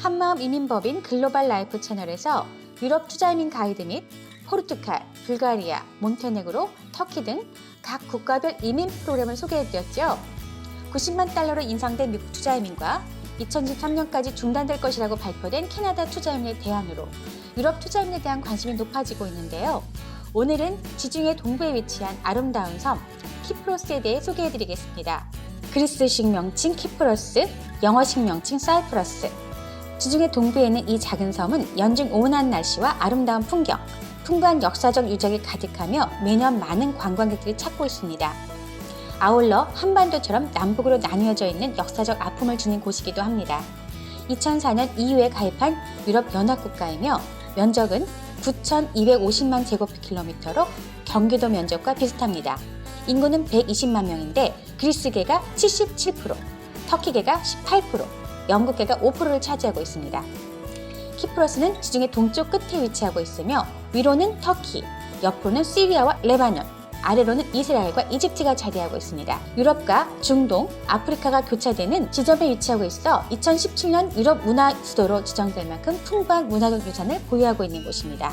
한마음 이민법인 글로벌 라이프 채널에서 유럽 투자이민 가이드 및 포르투갈, 불가리아, 몬테네그로, 터키 등 각 국가별 이민 프로그램을 소개해드렸죠. 90만 달러로 인상된 미국 투자이민과 2023년까지 중단될 것이라고 발표된 캐나다 투자이민의 대안으로 유럽 투자이민에 대한 관심이 높아지고 있는데요. 오늘은 지중해 동부에 위치한 아름다운 섬 키프로스에 대해 소개해드리겠습니다. 그리스식 명칭 키프로스, 영어식 명칭 사이프러스. 지중해 동부에 있는 이 작은 섬은 연중 온화한 날씨와 아름다운 풍경, 풍부한 역사적 유적이 가득하며 매년 많은 관광객들이 찾고 있습니다. 아울러 한반도처럼 남북으로 나뉘어져 있는 역사적 아픔을 지닌 곳이기도 합니다. 2004년 EU에 가입한 유럽 연합국가이며 면적은 9,250만 제곱킬로미터로 경기도 면적과 비슷합니다. 인구는 120만 명인데 그리스계가 77%, 터키계가 18%, 영국계가 5%를 차지하고 있습니다. 키프로스는 지중해 동쪽 끝에 위치하고 있으며 위로는 터키, 옆으로는 시리아와 레바논, 아래로는 이스라엘과 이집트가 자리하고 있습니다. 유럽과 중동, 아프리카가 교차되는 지점에 위치하고 있어 2017년 유럽 문화 수도로 지정될 만큼 풍부한 문화적 유산을 보유하고 있는 곳입니다.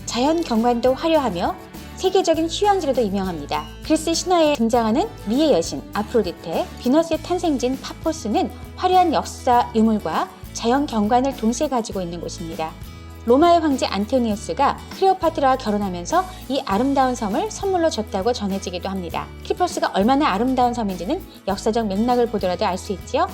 자연 경관도 화려하며 세계적인 휴양지로도 유명합니다. 그리스 신화에 등장하는 미의 여신 아프로디테, 비너스의 탄생지인 파포스는 화려한 역사 유물과 자연 경관을 동시에 가지고 있는 곳입니다. 로마의 황제 안토니우스가 클레오파트라와 결혼하면서 이 아름다운 섬을 선물로 줬다고 전해지기도 합니다. 키프로스가 얼마나 아름다운 섬인지는 역사적 맥락을 보더라도 알 수 있지요.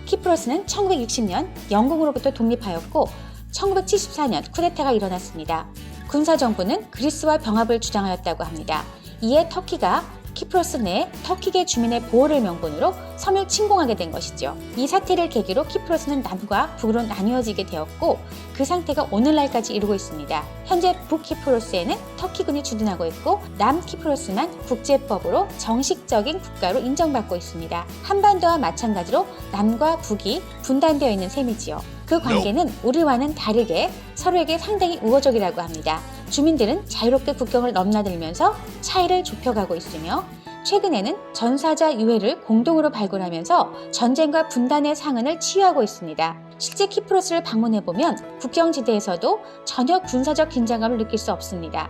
키프로스는 1960년 영국으로부터 독립하였고 1974년 쿠데타가 일어났습니다. 군사정부는 그리스와 병합을 주장하였다고 합니다. 이에 터키가 키프로스 내 터키계 주민의 보호를 명분으로 섬을 침공하게 된 것이죠. 이 사태를 계기로 키프로스는 남과 북으로 나뉘어지게 되었고 그 상태가 오늘날까지 이루고 있습니다. 현재 북키프로스에는 터키군이 주둔하고 있고 남키프로스만 국제법으로 정식적인 국가로 인정받고 있습니다. 한반도와 마찬가지로 남과 북이 분단되어 있는 셈이지요. 그 관계는 우리와는 다르게 서로에게 상당히 우호적이라고 합니다. 주민들은 자유롭게 국경을 넘나들면서 차이를 좁혀가고 있으며 최근에는 전사자 유해를 공동으로 발굴하면서 전쟁과 분단의 상흔을 치유하고 있습니다. 실제 키프로스를 방문해보면 국경지대에서도 전혀 군사적 긴장감을 느낄 수 없습니다.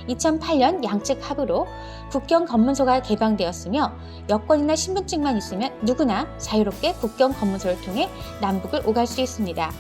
2008년 양측 합의로 국경 검문소가 개방되었으며 여권이나 신분증만 있으면 누구나 자유롭게 국경 검문소를 통해 남북을 오갈 수 있습니다.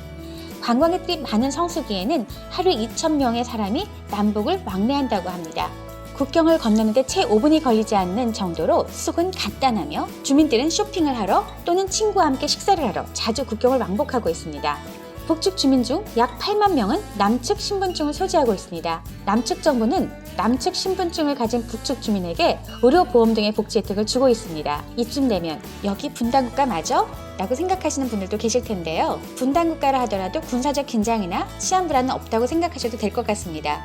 관광객들이 많은 성수기에는 하루에 2,000명의 사람이 남북을 왕래한다고 합니다. 국경을 건너는데 채 5분이 걸리지 않는 정도로 수은 간단하며 주민들은 쇼핑을 하러 또는 친구와 함께 식사를 하러 자주 국경을 왕복하고 있습니다. 북측 주민 중 약 8만 명은 남측 신분증을 소지하고 있습니다. 남측 정부는 남측 신분증을 가진 북측 주민에게 의료보험 등의 복지 혜택을 주고 있습니다. 이쯤 되면 여기 분단국가 맞아? 라고 생각하시는 분들도 계실 텐데요. 분단국가라 하더라도 군사적 긴장이나 치안 불안은 없다고 생각하셔도 될 것 같습니다.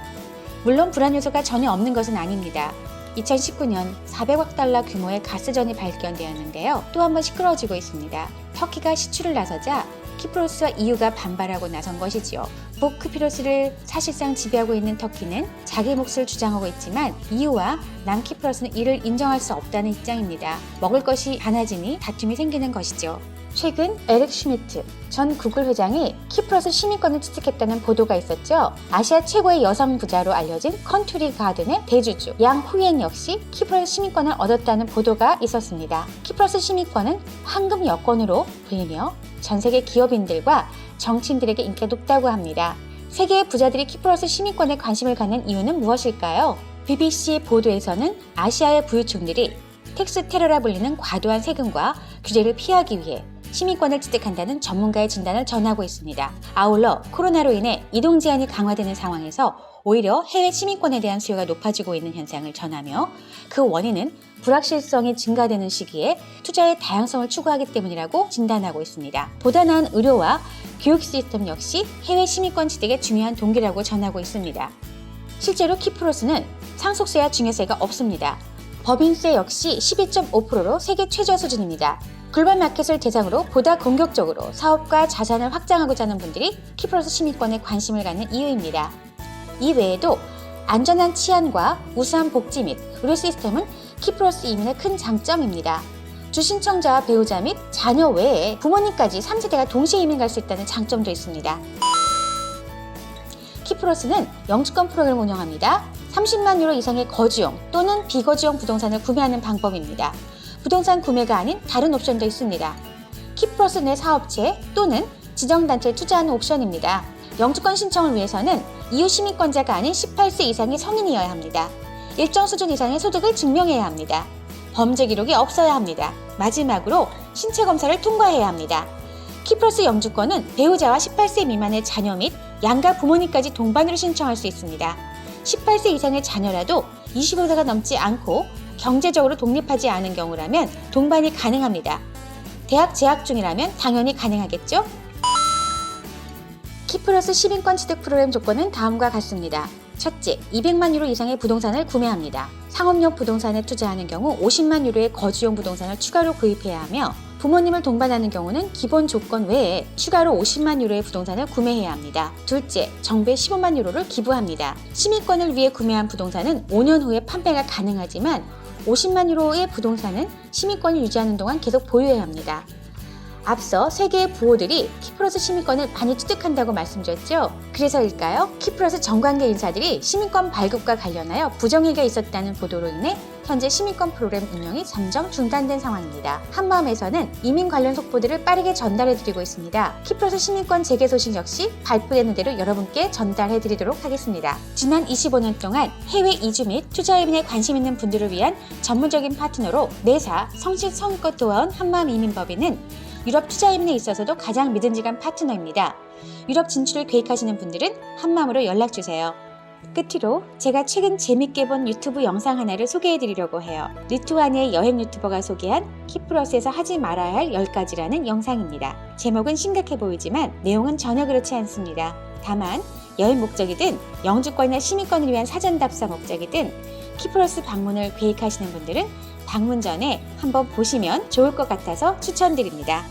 물론 불안 요소가 전혀 없는 것은 아닙니다. 2019년 400억 달러 규모의 가스전이 발견되었는데요. 또 한 번 시끄러워지고 있습니다. 터키가 시추를 나서자 키프로스와 EU가 반발하고 나선 것이지요. 북키프로스를 사실상 지배하고 있는 터키는 자기 몫을 주장하고 있지만 EU와 남키프로스는 이를 인정할 수 없다는 입장입니다. 먹을 것이 많아지니 다툼이 생기는 것이죠. 최근 에릭 슈미트 전 구글 회장이 키프로스 시민권을 취득했다는 보도가 있었죠. 아시아 최고의 여성 부자로 알려진 컨트리 가든의 대주주 양 후이엔 역시 키프로스 시민권을 얻었다는 보도가 있었습니다. 키프로스 시민권은 황금 여권으로 불리며 전 세계 기업인들과 정치인들에게 인기가 높다고 합니다. 세계의 부자들이 키프로스 시민권에 관심을 갖는 이유는 무엇일까요? BBC 보도에서는 아시아의 부유층들이 텍스 테러라 불리는 과도한 세금과 규제를 피하기 위해 시민권을 취득한다는 전문가의 진단을 전하고 있습니다. 아울러 코로나로 인해 이동 제한이 강화되는 상황에서 오히려 해외 시민권에 대한 수요가 높아지고 있는 현상을 전하며 그 원인은 불확실성이 증가되는 시기에 투자의 다양성을 추구하기 때문이라고 진단하고 있습니다. 보다 나은 의료와 교육 시스템 역시 해외 시민권 취득의 중요한 동기라고 전하고 있습니다. 실제로 키프로스는 상속세와 증여세가 없습니다. 법인세 역시 12.5%로 세계 최저 수준입니다. 글로벌 마켓을 대상으로 보다 공격적으로 사업과 자산을 확장하고자 하는 분들이 키프로스 시민권에 관심을 갖는 이유입니다. 이 외에도 안전한 치안과 우수한 복지 및 의료 시스템은 키프로스 이민의 큰 장점입니다. 주 신청자와 배우자 및 자녀 외에 부모님까지 3세대가 동시에 이민 갈 수 있다는 장점도 있습니다. 키플러스는 영주권 프로그램을 운영합니다. 30만 유로 이상의 거주용 또는 비거주용 부동산을 구매하는 방법입니다. 부동산 구매가 아닌 다른 옵션도 있습니다. 키플러스 내 사업체 또는 지정단체에 투자하는 옵션입니다. 영주권 신청을 위해서는 EU 시민권자가 아닌 18세 이상의 성인이어야 합니다. 일정 수준 이상의 소득을 증명해야 합니다. 범죄 기록이 없어야 합니다. 마지막으로 신체 검사를 통과해야 합니다. 키플러스 영주권은 배우자와 18세 미만의 자녀 및 양가 부모님까지 동반으로 신청할 수 있습니다. 18세 이상의 자녀라도 25세가 넘지 않고 경제적으로 독립하지 않은 경우라면 동반이 가능합니다. 대학 재학 중이라면 당연히 가능하겠죠? 키플러스 시민권 취득 프로그램 조건은 다음과 같습니다. 첫째, 200만 유로 이상의 부동산을 구매합니다. 상업용 부동산에 투자하는 경우 50만 유로의 거주용 부동산을 추가로 구입해야 하며 부모님을 동반하는 경우는 기본 조건 외에 추가로 50만 유로의 부동산을 구매해야 합니다. 둘째, 정부에 15만 유로를 기부합니다. 시민권을 위해 구매한 부동산은 5년 후에 판매가 가능하지만 50만 유로의 부동산은 시민권을 유지하는 동안 계속 보유해야 합니다. 앞서 세 개의 부호들이 키플러스 시민권을 많이 취득한다고 말씀드렸죠? 그래서일까요? 키플러스 정관계 인사들이 시민권 발급과 관련하여 부정행위가 있었다는 보도로 인해 현재 시민권 프로그램 운영이 잠정 중단된 상황입니다. 한마음에서는 이민 관련 속보들을 빠르게 전달해드리고 있습니다. 키플러스 시민권 재개 소식 역시 발표되는 대로 여러분께 전달해드리도록 하겠습니다. 지난 25년 동안 해외 이주 및 투자 이민에 관심 있는 분들을 위한 전문적인 파트너로 내사 성실성의껏 도와온 한마음이민법인은 유럽 투자 이민에 있어서도 가장 믿음직한 파트너입니다. 유럽 진출을 계획하시는 분들은 한마음으로 연락주세요. 끝으로 제가 최근 재밌게 본 유튜브 영상 하나를 소개해드리려고 해요. 리투아니아의 여행 유튜버가 소개한 키플러스에서 하지 말아야 할 10가지라는 영상입니다. 제목은 심각해 보이지만 내용은 전혀 그렇지 않습니다. 다만 여행 목적이든 영주권이나 시민권을 위한 사전 답사 목적이든 키플러스 방문을 계획하시는 분들은 방문 전에 한번 보시면 좋을 것 같아서 추천드립니다.